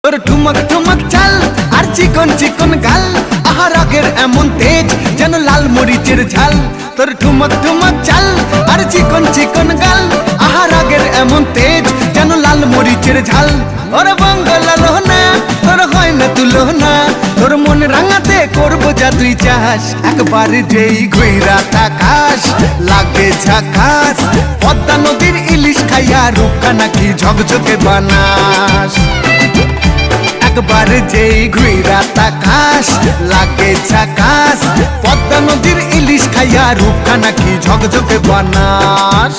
তোর ঠুমক ঠুমক চাল আর চিকন চিকন গাল, আহার আগের এমন তেজ যেন লাল মরিচের ঝাল। তোর ঠুমক ঠুমক চাল আর চিকন চিকন গাল, আহার আগের এমন তেজ যেন লাল মরিচের ঝাল। ওর বঙ্গলাল না তোর হয় না তুলনা, তোর মন রাঙাতে করবো যা তুই চাস। একবার যেই ঘুইরা তাকাস লাগে ঝাকাস, পদ্মা নদীর ইলিশ খাইয়া রূপকা নাকি ঝকঝকে বানাস। একবার যেই ঘুইরা তাকাস লাগে ঝাকাস, পদ্মা নদীর ইলিশ খাইয়া রূপকা নাকি ঝকঝকে বানাস।